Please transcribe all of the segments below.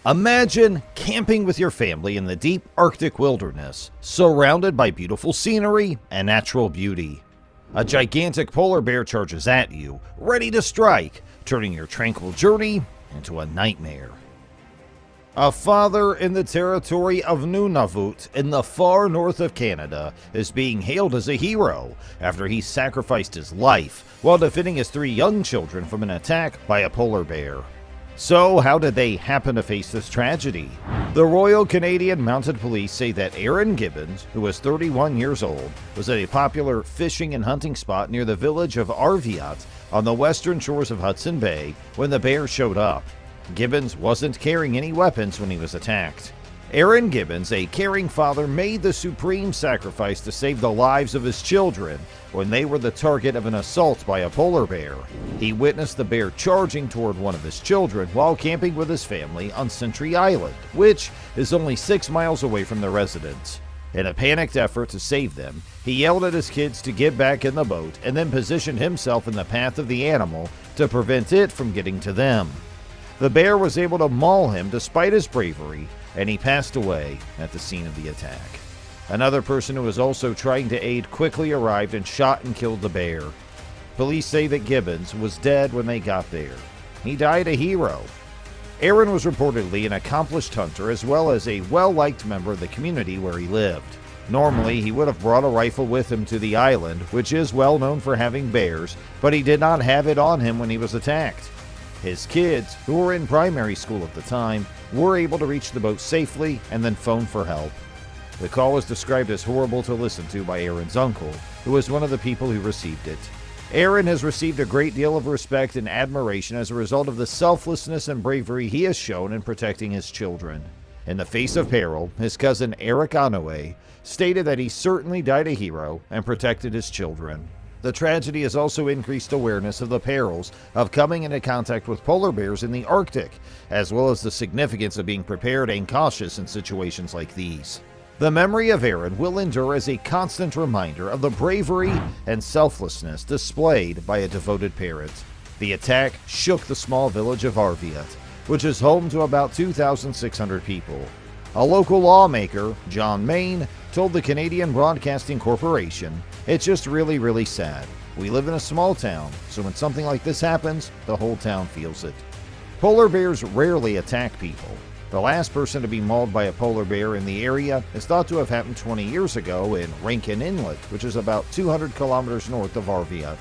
Imagine camping with your family in the deep Arctic wilderness, surrounded by beautiful scenery and natural beauty. A gigantic polar bear charges at you, ready to strike, turning your tranquil journey into a nightmare. A father in the territory of Nunavut in the far north of Canada is being hailed as a hero after he sacrificed his life while defending his 3 young children from an attack by a polar bear. So, how did they happen to face this tragedy? The Royal Canadian Mounted Police say that Aaron Gibbons, who was 31 years old, was at a popular fishing and hunting spot near the village of Arviat on the western shores of Hudson Bay when the bear showed up. Gibbons wasn't carrying any weapons when he was attacked. Aaron Gibbons, a caring father, made the supreme sacrifice to save the lives of his children when they were the target of an assault by a polar bear. He witnessed the bear charging toward one of his children while camping with his family on Sentry Island, which is only 6 miles away from their residence. In a panicked effort to save them, he yelled at his kids to get back in the boat and then positioned himself in the path of the animal to prevent it from getting to them. The bear was able to maul him despite his bravery, and he passed away at the scene of the attack. Another person who was also trying to aid quickly arrived and shot and killed the bear. Police say that Gibbons was dead when they got there. He died a hero. Aaron was reportedly an accomplished hunter as well as a well-liked member of the community where he lived. Normally, he would have brought a rifle with him to the island, which is well known for having bears, but he did not have it on him when he was attacked. His kids, who were in primary school at the time, were able to reach the boat safely and then phone for help. The call was described as horrible to listen to by Aaron's uncle, who was one of the people who received it. Aaron has received a great deal of respect and admiration as a result of the selflessness and bravery he has shown in protecting his children. In the face of peril, his cousin Eric Anoa'i stated that he certainly died a hero and protected his children. The tragedy has also increased awareness of the perils of coming into contact with polar bears in the Arctic, as well as the significance of being prepared and cautious in situations like these. The memory of Aaron will endure as a constant reminder of the bravery and selflessness displayed by a devoted parent. The attack shook the small village of Arviat, which is home to about 2,600 people. A local lawmaker, John Main, told the Canadian Broadcasting Corporation, "It's just really sad. We live in a small town, so when something like this happens, the whole town feels it." Polar bears rarely attack people. The last person to be mauled by a polar bear in the area is thought to have happened 20 years ago in Rankin Inlet, which is about 200 kilometers north of Arviat.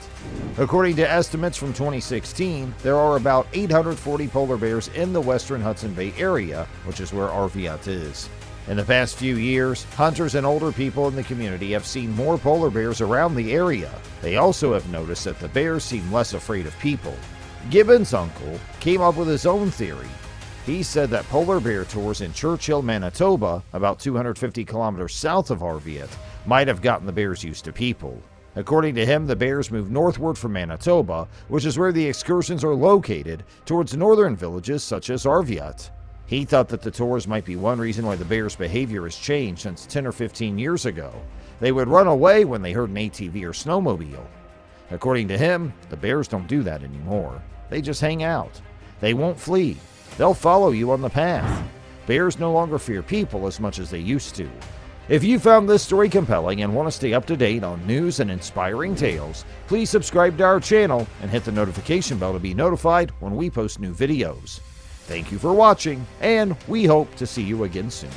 According to estimates from 2016, there are about 840 polar bears in the western Hudson Bay area, which is where Arviat is. In the past few years, hunters and older people in the community have seen more polar bears around the area. They also have noticed that the bears seem less afraid of people. Gibbons' uncle came up with his own theory. He said that polar bear tours in Churchill, Manitoba, about 250 kilometers south of Arviat, might have gotten the bears used to people. According to him, the bears moved northward from Manitoba, which is where the excursions are located, towards northern villages such as Arviat. He thought that the tours might be one reason why the bears' behavior has changed since 10 or 15 years ago. They would run away when they heard an ATV or snowmobile. According to him, the bears don't do that anymore. They just hang out. They won't flee. They'll follow you on the path. Bears no longer fear people as much as they used to. If you found this story compelling and want to stay up to date on news and inspiring tales, please subscribe to our channel and hit the notification bell to be notified when we post new videos. Thank you for watching, and we hope to see you again soon.